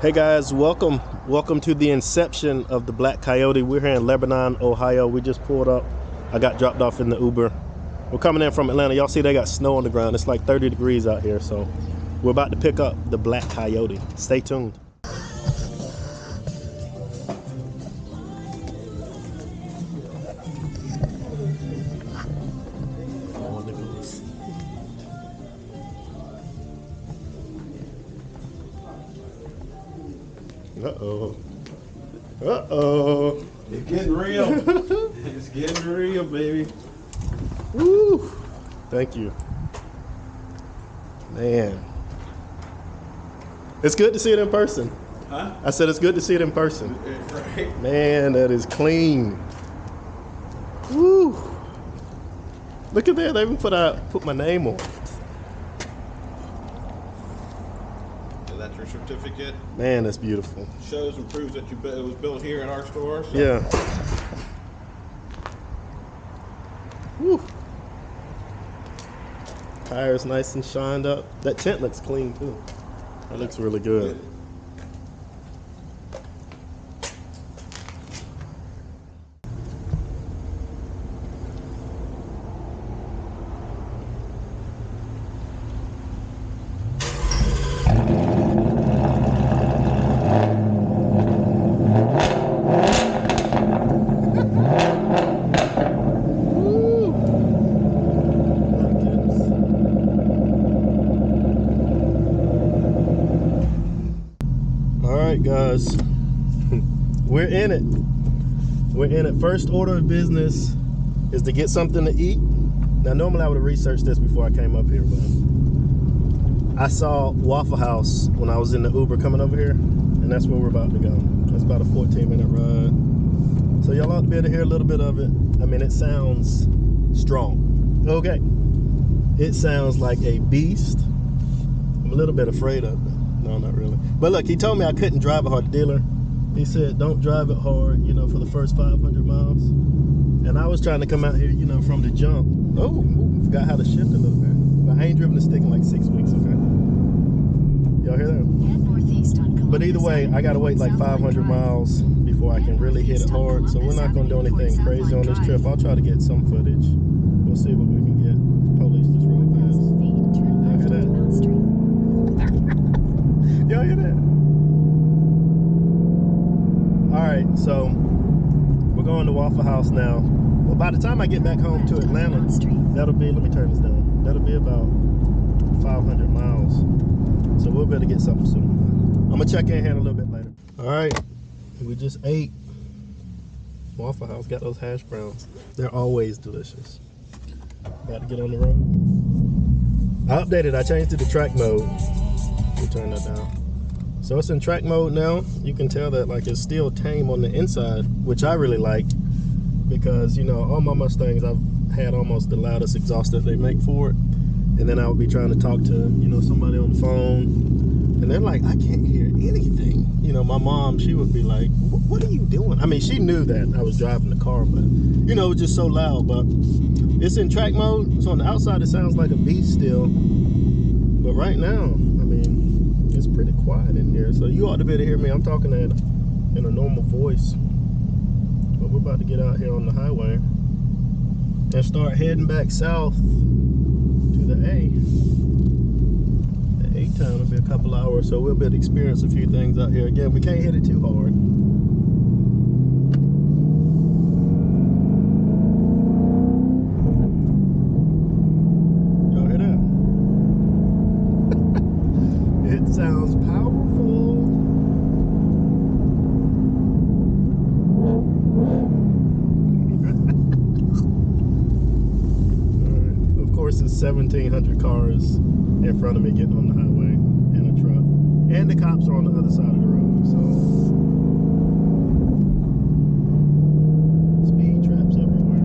Hey guys, welcome to the inception of the Black Coyote. We're here in Lebanon, Ohio. We just pulled up. I got dropped off in the Uber. We're coming in from Atlanta. Y'all see they got snow on the ground. It's like 30 degrees out here, so we're about to pick up the Black Coyote. Stay tuned. Uh-oh. Uh-oh. It's getting real. It's getting real, baby. Woo. Thank you. Man. It's good to see it in person. Huh? I said it's good to see it in person. Right. Man, that is clean. Woo. Look at that. They even put my name on. So that's your certificate. Man, that's beautiful. Shows and proves that it was built here in our store. So. Yeah. Woo. Tires nice and shined up. That tint looks clean too. That looks really good. Guys, we're in it. First order of business is to get something to eat. Now normally I would have researched this before I came up here, but I saw Waffle House when I was in the Uber coming over here, and that's where we're about to go. It's about a 14-minute ride, so y'all ought to be able to hear a little bit of it. I mean, it sounds strong. Okay, it sounds like a beast. I'm a little bit afraid of it. No, not really. But look, he told me I couldn't drive it hard. The dealer, he said, don't drive it hard, you know, for the first 500 miles. And I was trying to come out here, you know, from the jump. Oh, forgot how to shift a little bit. But I ain't driven a stick in like 6 weeks, okay? Y'all hear that? Northeast on but either way, I got to wait like 500 miles before I can really hit it hard. So we're not going to do anything crazy on this trip. I'll try to get some footage. We'll see what we can get. Police just rolled past. Y'all hear that? Y'all hear that? All right, so we're going to Waffle House now. Well, by the time I get back home to Atlanta, that'll be, let me turn this down. That'll be about 500 miles. So we'll better get something soon. I'm gonna check in here a little bit later. All right, we just ate. Waffle House got those hash browns. They're always delicious. About to get on the road. I updated, I changed it to track mode. We'll turn that down. So it's in track mode now. You can tell that like it's still tame on the inside, which I really like, because you know all my Mustangs I've had almost the loudest exhaust that they make for it, and then I would be trying to talk to, you know, somebody on the phone, and they're like, I can't hear anything. You know, my mom, she would be like, what are you doing? I mean, she knew that I was driving the car, but you know, it was just so loud. But it's in track mode, so on the outside it sounds like a beast still, but right now, I mean, it's pretty quiet in here, so you ought to be able to hear me. I'm talking in a normal voice. But we're about to get out here on the highway and start heading back south to the A. The A-town will be a couple hours, so we'll be able to experience a few things out here. Again, we can't hit it too hard. Y'all hear that? It sounds powerful. Of course, it's 1,700 cars in front of me getting on the highway in a truck, and the cops are on the other side of the road. So speed traps everywhere.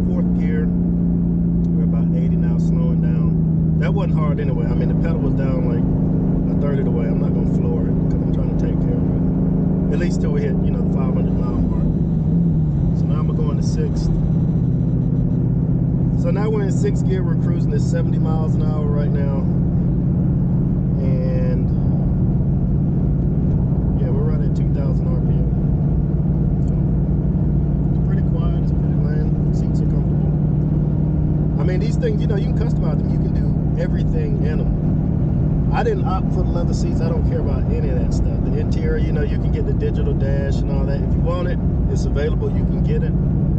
Fourth gear. at least till we hit, you know, the 500-mile mark. So now I'm gonna go into sixth. So now we're in sixth gear. We're cruising at 70 miles an hour right now, and yeah, we're right at 2,000 RPM. So it's pretty quiet. It's pretty lame. Seats are comfortable. I mean, these things, you know, you can customize them. You can do everything in them. I didn't opt for the leather seats. I don't care about any of that stuff. The interior, you know, you can get the digital dash and all that. If you want it, it's available. You can get it.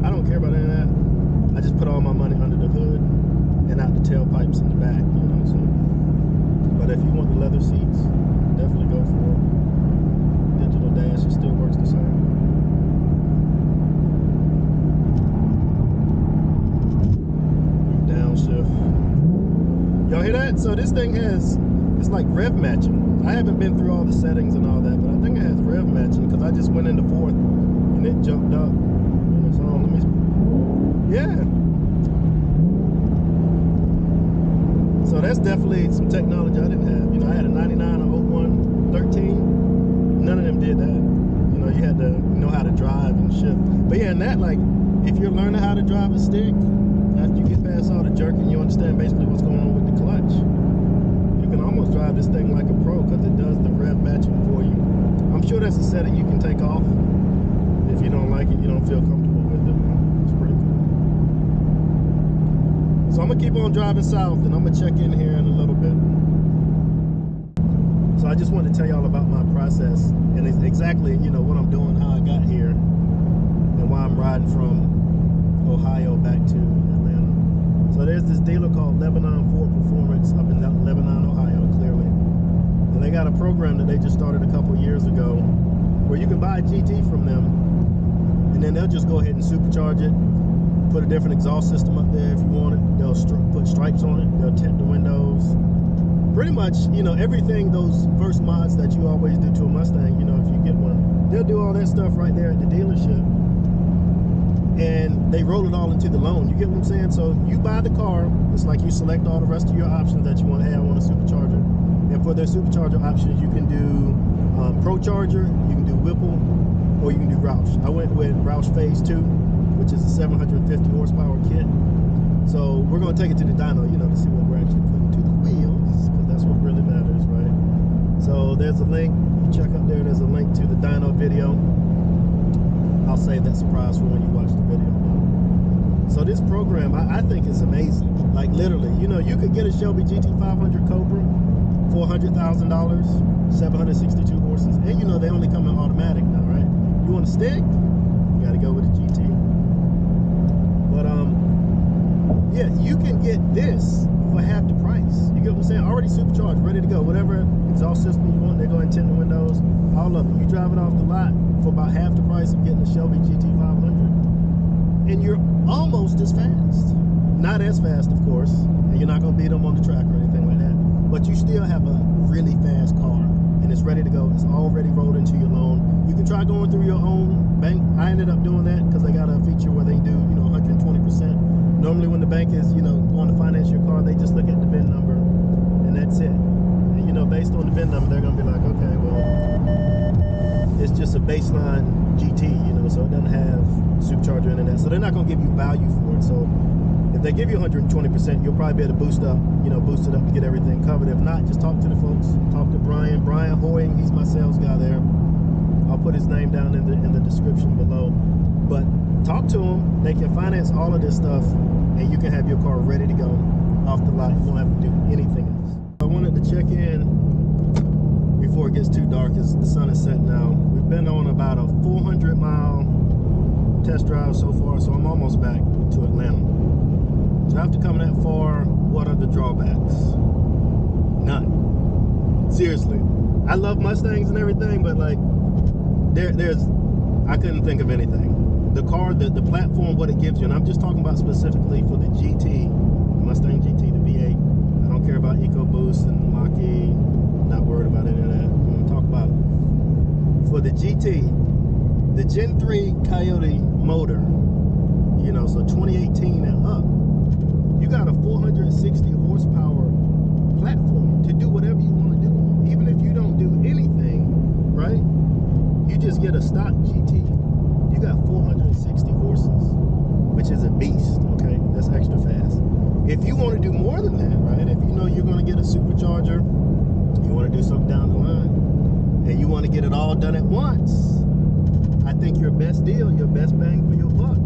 I don't care about any of that. I just put all my money under the hood and out the tailpipes in the back, you know. So, but if you want the leather seats, definitely go for it. Digital dash, it still works the same. Downshift. Y'all hear that? So this thing has, it's like rev matching. I haven't been through all the settings and all that, but I think it has rev matching because I just went into fourth and it jumped up on its own. Let me, yeah. So that's definitely some technology I didn't have. You know, I had a 99, a 01, 13. None of them did that. You know, you had to know how to drive and shift. But yeah, and that, like, if you're learning how to drive a stick, after you get past all the jerking, you understand basically what's going on with the clutch. You can almost drive this thing like a pro because it does the rev matching for you. I'm sure that's a setting you can take off. If you don't like it, you don't feel comfortable with it, man. It's pretty cool. So I'm gonna keep on driving south and I'm gonna check in here in a little bit. So I just wanted to tell y'all about my process and it's exactly, you know, what I'm doing, how I got here, and why I'm riding from Ohio back to Atlanta. So there's this dealer called Lebanon Ford Performance up in Lebanon, Ohio, clearly. And they got a program that they just started a couple years ago where you can buy a GT from them and then they'll just go ahead and supercharge it, put a different exhaust system up there if you want it. They'll put stripes on it. They'll tint the windows. Pretty much, you know, everything, those first mods that you always do to a Mustang, you know, if you get one, they'll do all that stuff right there at the dealership. And they roll it all into the loan. You get what I'm saying? So you buy the car, it's like you select all the rest of your options that you want. Hey, I want a supercharger. And for their supercharger options, you can do Pro Charger, you can do Whipple, or you can do Roush. I went with Roush Phase 2, which is a 750 horsepower kit. So we're gonna take it to the dyno, you know, to see what we're actually putting to the wheels, because that's what really matters, right? So there's a link, you check up there, there's a link to the dyno video. I'll save that surprise for when you watch the video. So this program, I think is amazing. Like literally, you know, you could get a Shelby GT500 Cobra for $100,000, 762 horses, and you know they only come in automatic now, right? You want a stick? You got to go with a GT. But yeah, you can get this for half the price. You get what I'm saying? Already supercharged, ready to go. Whatever exhaust system you want, they're going to tint the windows, all of it. You drive it off the lot for about half the price of getting a Shelby GT500, and you're almost as fast. Not as fast, of course, and you're not going to beat them on the track or anything like that, but you still have a really fast car, and it's ready to go. It's already rolled into your loan. You can try going through your own bank. I ended up doing that because they got a feature where they do, you know, 120%. Normally when the bank is, you know, going to finance your car, they just look at the VIN number, and that's it. And, you know, based on the VIN number, they're going to be like, okay, well, it's just a baseline GT, you know, so it doesn't have supercharger in that. So they're not going to give you value for it. So if they give you 120%, you'll probably be able to boost it up and get everything covered. If not, just talk to the folks. Talk to Bryan Hoying. He's my sales guy there. I'll put his name down in the description below. But talk to them. They can finance all of this stuff, and you can have your car ready to go off the lot. You won't have to do anything else. I wanted to check in before it gets too dark, as the sun is set now. We've been on about a 400-mile test drive so far, so I'm almost back to Atlanta. So after coming that far, what are the drawbacks? None. Seriously. I love Mustangs and everything, but like, I couldn't think of anything. The car, the platform, what it gives you, and I'm just talking about specifically for the GT, Mustang GT, the V8. I don't care about EcoBoost and Mach-E. Not worried about any of that. I'm going to talk about it. For the GT, the Gen 3 Coyote motor, you know, so 2018 and up, you got a 460 horsepower platform to do whatever you want to do. Even if you don't do anything, right? You just get a stock GT, you got 460 horses, which is a beast, okay? That's extra fast. If you want to do more than that, right? If you know you're going to get a supercharger, you want to do something down the line, and you want to get it all done at once, I think your best deal, your best bang for your buck,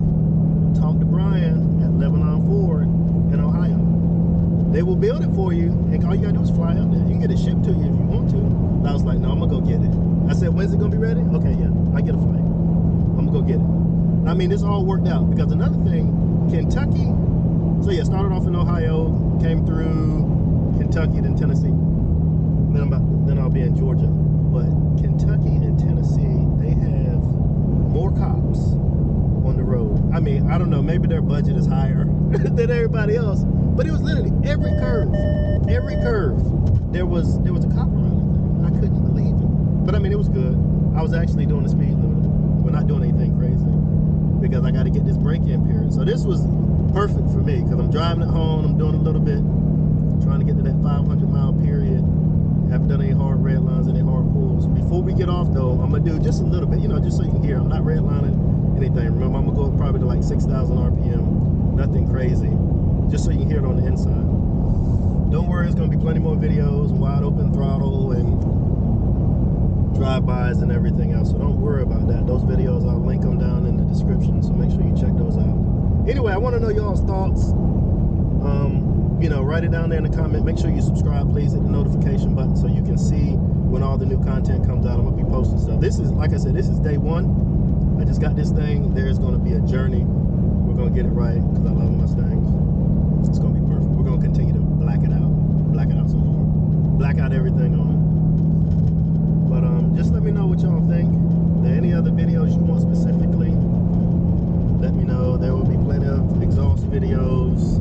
talk to Bryan at Lebanon Ford in Ohio. They will build it for you, and all you gotta do is fly up there. You can get it shipped to you if you want to. And I was like, no, I'm gonna go get it. I said, when's it gonna be ready? Okay, yeah, I get a flight. I'm gonna go get it. I mean, it's all worked out, because another thing, Kentucky, so yeah, started off in Ohio, came through Kentucky, then Tennessee. Then I'll be in Georgia. But Kentucky and Tennessee, they have more cops on the road. I mean, I don't know, maybe their budget is higher than everybody else, but it was literally every curve, there was a cop around it. I couldn't believe it. But I mean, it was good. I was actually doing the speed limit. We're not doing anything crazy, because I got to get this break-in period. So this was perfect for me, because I'm driving at home, I'm doing a little bit, trying to get to that 500-mile period. Haven't done any hard red lines, any hard pulls. Before we get off though, I'm gonna do just a little bit, you know, just so you can hear. I'm not redlining anything. Remember, I'm gonna go probably to like 6,000 RPM, nothing crazy, just so you can hear it on the inside. Don't worry, it's gonna be plenty more videos, wide open throttle and drive-bys and everything else. So don't worry about that. Those videos, I'll link them down in the description. So make sure you check those out. Anyway, I want to know y'all's thoughts. You know, write it down there in the comment. Make sure you subscribe, please. Hit the notification button so you can see when all the new content comes out. I'm gonna be posting stuff. This is, like I said, this is day one. I just got this thing. There's gonna be a journey. We're gonna get it right, because I love Mustangs. It's gonna be perfect. We're gonna continue to black it out some more, black out everything on it. But just let me know what y'all think. Are there any other videos you want specifically? Let me know. There will be plenty of exhaust videos.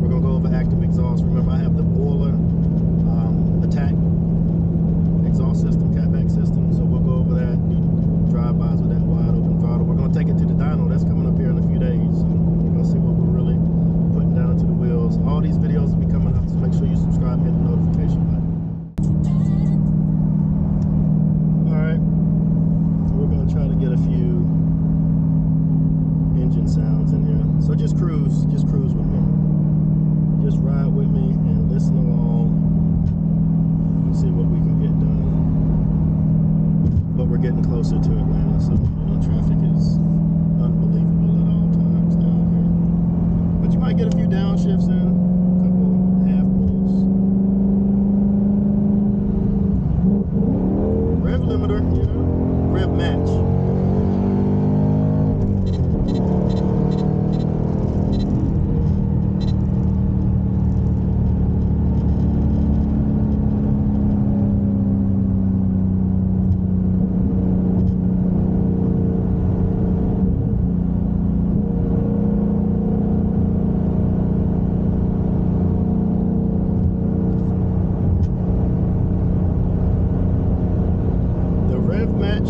We're gonna go over active exhaust. Remember, I have the Borla ATAK exhaust system, catback system. So we'll go over that, do drive-bys with that wide open throttle. We're gonna take it to the dyno. That's coming up here in a few days. So we're gonna see what we're really putting down to the wheels. All these videos will be coming out, so make sure you subscribe and hit the notification button. All right, we're gonna try to get a few engine sounds in here. So just cruise with me. Just ride with me and listen along and see what we can get done. But we're getting closer to Atlanta, so you know, traffic is unbelievable at all times down here. But you might get a few downshifts in, a couple half pulls. Rev limiter, you know, rev match.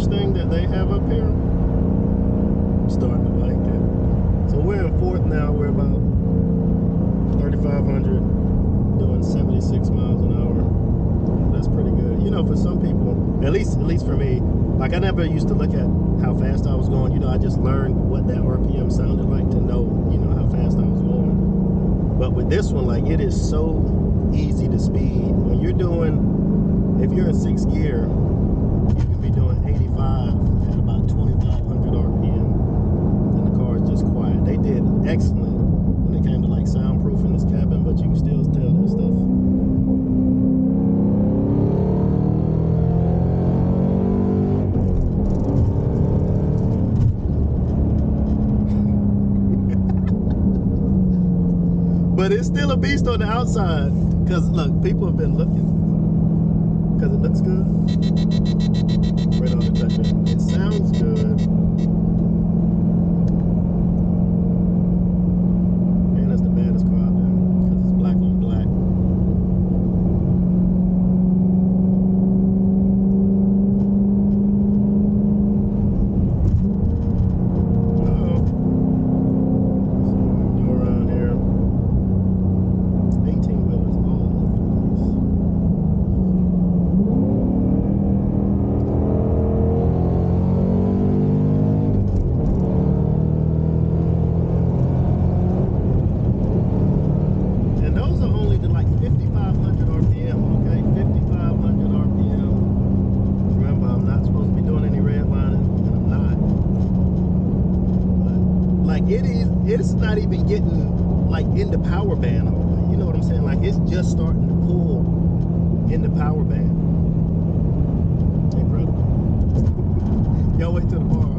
Thing that they have up here, I'm starting to like it. So we're in fourth now. We're about 3,500, doing 76 miles an hour. That's pretty good. You know, for some people, at least for me, like I never used to look at how fast I was going. You know, I just learned what that RPM sounded like to know, you know, how fast I was going. But with this one, like, it is so easy to speed. When you're doing, if you're in 6th gear, you can be doing 85 at about 2,500 RPM, and the car is just quiet. They did excellent when it came to like soundproofing this cabin, but you can still tell that stuff. But it's still a beast on the outside, because look, people have been looking, because it looks good. Right on the touchdown. It sounds good. Man, that's the baddest car out there, because it's black on black. Uh-oh. So what we do around here. 18-wheelers all over the place. not even getting like in the power band all the way. You know what I'm saying? Like it's just starting to pull in the power band. Incredible. Y'all wait till tomorrow.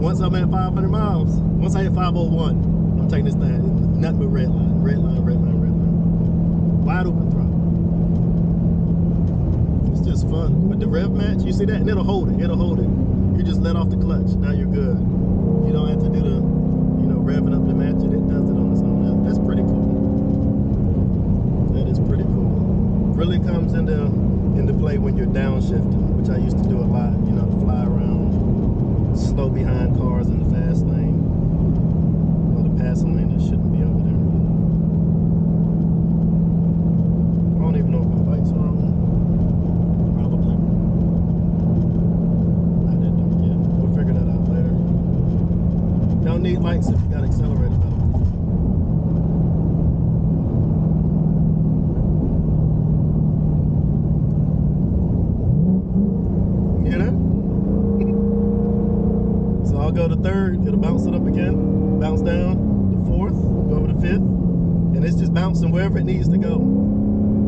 Once I'm at 500 miles, once I hit 501, I'm taking this thing. Nothing but red line, red line, red line, red line. Wide open throttle. It's just fun. With the rev match, you see that? And it'll hold it. It'll hold it. You just let off the clutch. Now you're good. You don't have to do the, you know, revving up to match it. It does it on its own. That's pretty cool. That is pretty cool. Really comes into play when you're downshifting, which I used to do a lot. You know, to fly around slow behind cars in the fast lane or the passing lane that shouldn't be over there. I don't even know if my lights are on. Probably. Not that dark yet. We'll figure that out later. Don't need lights if you got accelerator pedal. You know? So I'll go to third, it'll bounce it up again, bounce down to fourth, go over to fifth, and it's just bouncing wherever it needs to go.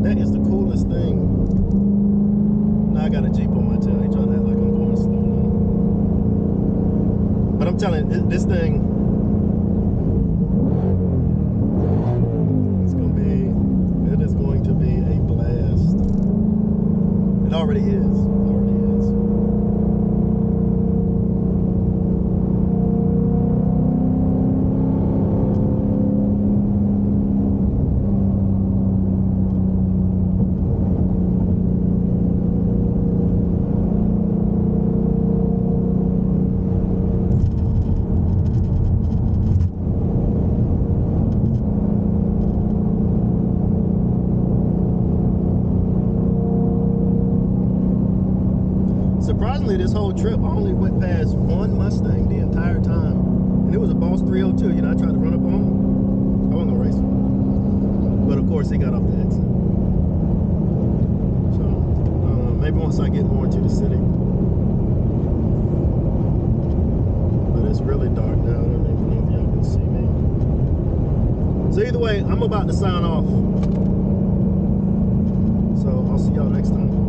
That is the coolest thing. Now I got a Jeep on my tail. He's trying to act like I'm going slow now. But I'm telling you, this thing, it is going to be a blast. It already is. It already is. Surprisingly, this whole trip, I only went past one Mustang the entire time. And it was a Boss 302. You know, I tried to run up on him. I wasn't gonna race him. But of course, he got off the exit. So, maybe once I get more into the city. But it's really dark now. I don't even know if y'all can see me. So either way, I'm about to sign off. So I'll see y'all next time.